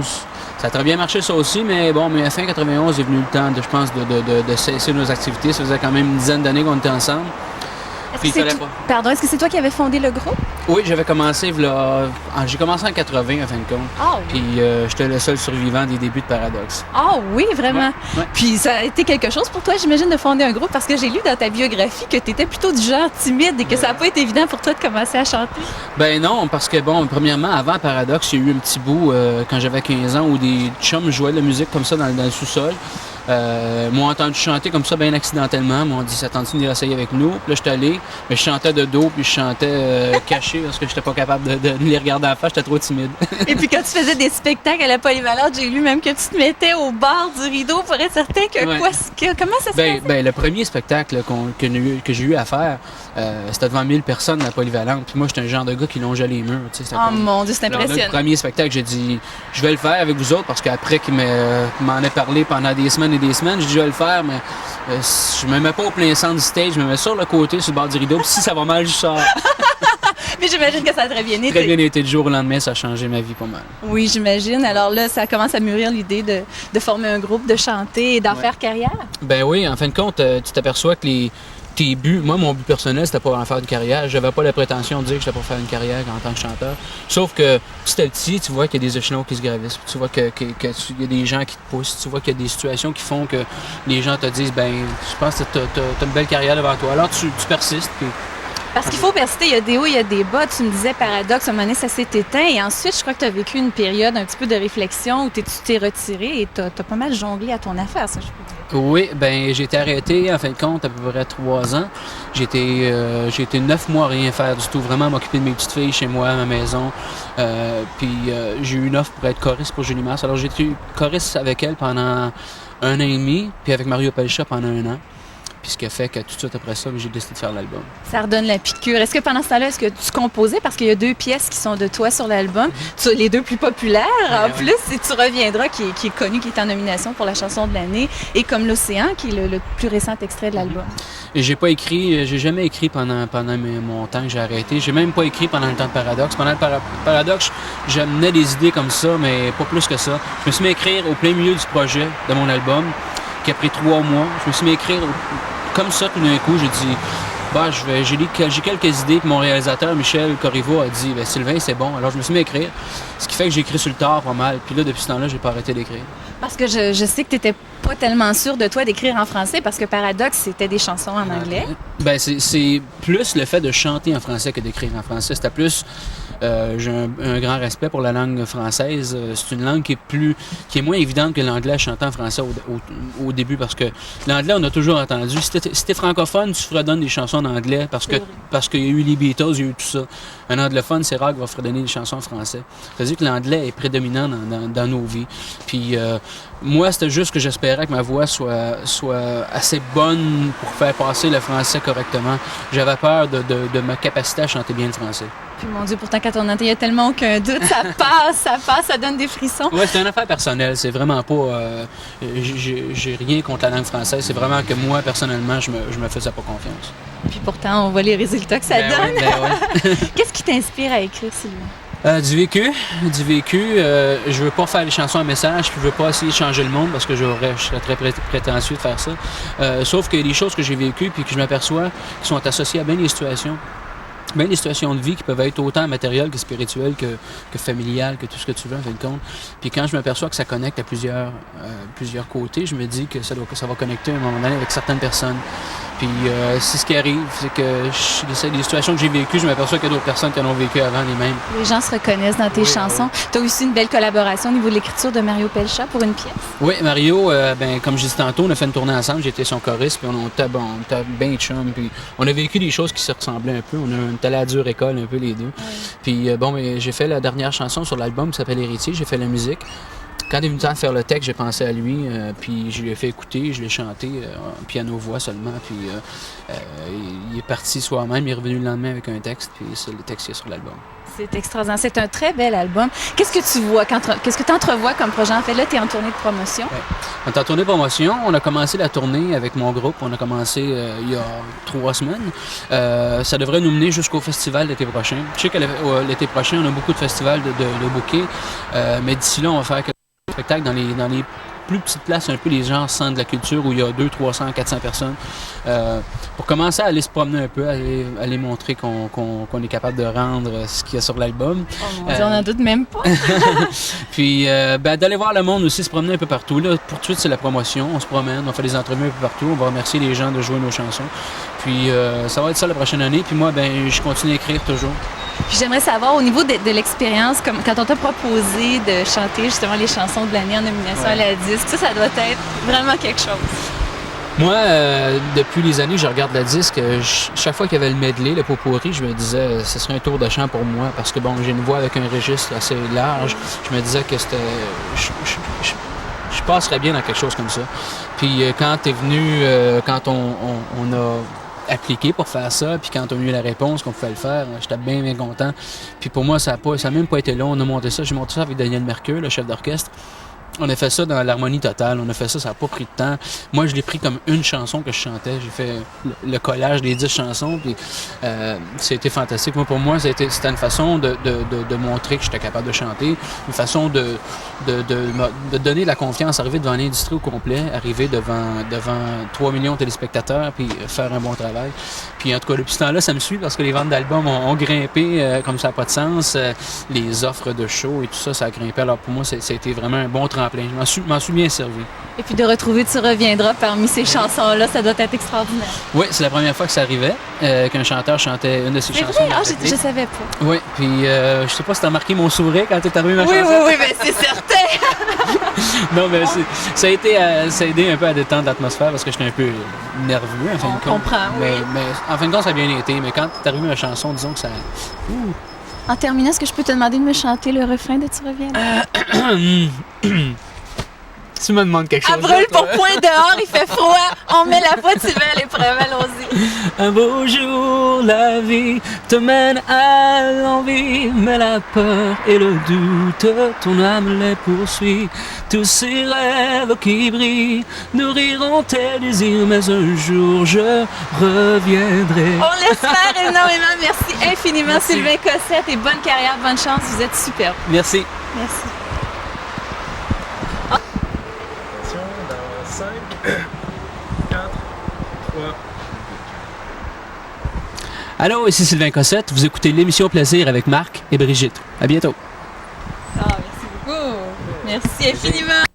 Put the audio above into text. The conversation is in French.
91. Ça a très bien marché ça aussi, mais bon, mais à fin 91 est venu le temps, je pense, de cesser nos activités. Ça faisait quand même une dizaine d'années qu'on était ensemble. Pardon, est-ce que c'est toi qui avais fondé le groupe? Oui, j'avais commencé, j'ai commencé en 80, en fin de compte. Ah oui. Puis j'étais le seul survivant des débuts de Paradoxe. Ah oui, vraiment? Ouais. Puis ça a été quelque chose pour toi, j'imagine, de fonder un groupe, parce que j'ai lu dans ta biographie que tu étais plutôt du genre timide et que ça n'a pas été évident pour toi de commencer à chanter. Ben non, parce que, bon, premièrement, avant Paradoxe, il y a eu un petit bout, quand j'avais 15 ans, où des chums jouaient de la musique comme ça dans le sous-sol. M'ont entendu chanter comme ça, bien accidentellement. M'ont dit, ça tente de venir essayer avec nous. Puis là, je suis allé, mais je chantais de dos, puis je chantais caché parce que j'étais pas capable de les regarder en face, j'étais trop timide. Et puis quand tu faisais des spectacles à la Polyvalente, j'ai lu même que tu te mettais au bord du rideau pour être certain que comment ça se passait? Ben, le premier spectacle que j'ai eu à faire, c'était devant 1000 personnes à la Polyvalente. Puis moi, j'étais un genre de gars qui longeait les murs. Oh mon Dieu, c'est impressionnant. Alors, le premier spectacle, j'ai dit, je vais le faire avec vous autres parce qu'après qu'il m'en ait parlé pendant des semaines et des semaines, j'ai dit, je vais le faire, mais je me mets pas au plein centre du stage, je me mets sur le côté, sur le bord du rideau, puis si ça va mal, je sors. Mais j'imagine que ça a très bien été. Très bien été. Du jour au lendemain, ça a changé ma vie pas mal. Oui, j'imagine. Alors là, ça commence à mûrir l'idée de former un groupe, de chanter et d'en faire carrière. Ben oui, en fin de compte, tu t'aperçois que tes buts, moi, mon but personnel, c'était pas en faire une carrière. J'avais pas la prétention de dire que j'étais pour faire une carrière en tant que chanteur. Sauf que petit à petit, tu vois qu'il y a des échelons qui se gravissent. Tu vois qu'il y a des gens qui te poussent. Tu vois qu'il y a des situations qui font que les gens te disent, ben, je pense que t'as une belle carrière devant toi. Alors, tu persistes. Puis... Parce qu'il faut persister, il y a des hauts, il y a des bas. Tu me disais Paradoxe, à un moment donné, ça s'est éteint. Et ensuite, je crois que tu as vécu une période un petit peu de réflexion où tu t'es retiré et tu as pas mal jonglé à ton affaire, ça, je peux dire. Oui, ben j'ai été arrêté, en fin de compte, à peu près 3 ans. J'ai été 9 mois à rien faire du tout, vraiment m'occuper de mes petites filles chez moi, à ma maison. Puis j'ai eu une offre pour être choriste pour Julie Mars. Alors j'ai été choriste avec elle pendant 1 an et demi, puis avec Mario Pelcha pendant 1 an. Puis ce qui a fait que tout de suite après ça, j'ai décidé de faire l'album. Ça redonne la piqûre. Est-ce que pendant ce temps-là, est-ce que tu composais? Parce qu'il y a 2 pièces qui sont de toi sur l'album. Les 2 plus populaires. En plus, si tu reviendras, qui est connu, qui est en nomination pour la chanson de l'année, et Comme l'Océan, qui est le plus récent extrait de l'album. Et j'ai jamais écrit pendant mon temps que j'ai arrêté. J'ai même pas écrit pendant le temps de Paradoxe. Pendant le Paradoxe, j'amenais des idées comme ça, mais pas plus que ça. Je me suis mis à écrire au plein milieu du projet de mon album, qui a pris 3 mois. Je me suis mis à écrire comme ça tout d'un coup. J'ai dit, j'ai quelques idées. Puis mon réalisateur, Michel Corriveau, a dit, ben, Sylvain, c'est bon. Alors je me suis mis à écrire. Ce qui fait que j'ai écrit sur le tard pas mal. Puis là, depuis ce temps-là, j'ai pas arrêté d'écrire. Parce que je sais que tu n'étais pas tellement sûr de toi d'écrire en français, parce que Paradoxe, c'était des chansons en anglais. Ben, c'est plus le fait de chanter en français que d'écrire en français. C'était plus... j'ai un grand respect pour la langue française. C'est une langue qui est moins évidente que l'anglais à chanter en français au début, parce que l'anglais, on a toujours entendu. Si t'es francophone, tu fredonnes des chansons en anglais parce qu'il y a eu les Beatles, il y a eu tout ça. Un anglophone, c'est rare qu'il va fredonner des chansons en français. C'est-à-dire que l'anglais est prédominant dans nos vies. Puis moi, c'était juste que j'espérais que ma voix soit assez bonne pour faire passer le français correctement. J'avais peur de ma capacité à chanter bien le français. Puis mon Dieu, pourtant, quand on entend, il n'y a tellement aucun doute. Ça passe, ça donne des frissons. Oui, c'est une affaire personnelle. C'est vraiment pas... j'ai rien contre la langue française. C'est vraiment que moi, personnellement, je me faisais pas confiance. Puis pourtant, on voit les résultats que ça donne. Ouais. Qu'est-ce qui t'inspire à écrire, Sylvain? Du vécu. Je veux pas faire des chansons à message, puis je veux pas essayer de changer le monde parce que je serais très prétentieux de faire ça. Sauf qu'il y a des choses que j'ai vécues puis que je m'aperçois qui sont associées à bien des situations. Bien des situations de vie qui peuvent être autant matérielles que spirituelles, que familiales, que tout ce que tu veux, en fin de compte. Puis quand je m'aperçois que ça connecte à plusieurs côtés, je me dis que ça va connecter à un moment donné avec certaines personnes. Puis c'est ce qui arrive, c'est que des situations que j'ai vécues, je m'aperçois qu'il y a d'autres personnes qui en ont vécu avant les mêmes. Les gens se reconnaissent dans tes chansons. Tu as aussi une belle collaboration au niveau de l'écriture de Mario Pelcha pour une pièce. Oui, Mario, comme je disais tantôt, on a fait une tournée ensemble, j'étais son choriste, puis on était bien chum, puis on a vécu des choses qui se ressemblaient un peu. On était allé à la dure école un peu les deux. Puis j'ai fait la dernière chanson sur l'album qui s'appelle Héritier, j'ai fait la musique. quand il est venu le temps de faire le texte, j'ai pensé à lui, puis je lui ai fait écouter, je l'ai chanté, piano-voix seulement, puis il est parti soi-même, il est revenu le lendemain avec un texte, puis c'est le texte qui est sur l'album. C'est extraordinaire. C'est un très bel album. Qu'est-ce que tu vois, qu'est-ce que tu entrevois comme projet? En fait, là, tu es en tournée de promotion. Ouais. On est en tournée de promotion. On a commencé la tournée avec mon groupe. On a commencé il y a 3 semaines. Ça devrait nous mener jusqu'au festival l'été prochain. Je sais que l'été prochain, on a beaucoup de festivals de booker, mais d'ici là, on va faire quelques spectacles dans les plus petites places, un peu les genres centres de la culture où il y a 200, 300, 400 personnes. Pour commencer à aller se promener un peu, aller montrer qu'on est capable de rendre ce qu'il y a sur l'album. Oh mon Dieu, on n'en doute même pas. Puis d'aller voir le monde aussi, se promener un peu partout. Là, pour tout de suite, c'est la promotion. On se promène, on fait des entrevues un peu partout. On va remercier les gens de jouer nos chansons. Puis ça va être ça la prochaine année. Puis moi, je continue à écrire toujours. Puis j'aimerais savoir, au niveau de l'expérience, comme quand on t'a proposé de chanter justement les chansons de l'année en nomination à la disque, ça doit être vraiment quelque chose. Moi, depuis les années, je regarde la disque. Chaque fois qu'il y avait le medley, le pot-pourri, je me disais ce serait un tour de chant pour moi parce que bon, j'ai une voix avec un registre assez large. Je me disais que c'était, je passerais bien dans quelque chose comme ça. Puis quand t'es venu, quand on a appliqué pour faire ça, puis quand on a eu la réponse qu'on pouvait le faire, j'étais bien, bien content. Puis pour moi, ça a même pas été long. On a monté ça. J'ai monté ça avec Daniel Mercure, le chef d'orchestre. On a fait ça dans l'harmonie totale. On a fait ça, ça n'a pas pris de temps. Moi, je l'ai pris comme une chanson que je chantais. J'ai fait le collage des 10 chansons, puis c'était fantastique. Moi, pour moi, c'était une façon de montrer que j'étais capable de chanter, une façon de donner de la confiance, arriver devant l'industrie au complet, arriver devant 3 millions de téléspectateurs, puis faire un bon travail. Puis en tout cas, depuis ce temps-là, ça me suit parce que les ventes d'albums ont grimpé comme ça n'a pas de sens. Les offres de shows et tout ça, ça a grimpé. Alors pour moi, ça a été vraiment un bon tremplin. Je m'en suis bien servi. Et puis de retrouver Tu reviendras parmi ces chansons-là, ça doit être extraordinaire. Oui, c'est la première fois que ça arrivait, qu'un chanteur chantait une de ses chansons. C'est vrai? Je savais pas. Oui, puis je sais pas si t'as remarqué mon sourire quand t'es arrivé ma chanson. Oui, mais c'est certain! Non, mais ça a aidé un peu à détendre l'atmosphère parce que j'étais un peu nerveux, en fin de compte. On comprend, oui. Mais en fin de compte, ça a bien été. Mais quand t'es arrivé ma chanson, disons que ça... En terminant, est-ce que je peux te demander de me chanter le refrain de Tu reviendras? Tu me demandes quelque chose. À brûle pour point dehors, il fait froid. On met la voix, tu veux à l'épreuve, allons-y. Un beau jour, la vie te mène à l'envie, mais la peur et le doute, ton âme les poursuit. Tous ces rêves qui brillent nourriront tes désirs, mais un jour je reviendrai. On l'espère énormément. Merci infiniment, merci. Sylvain Cossette, et bonne carrière, bonne chance. Vous êtes superbe. Merci. Merci. 5, 4, 3. Allô, ici Sylvain Cossette. Vous écoutez l'émission Plaisir avec Marc et Brigitte. À bientôt. Merci beaucoup. Merci infiniment.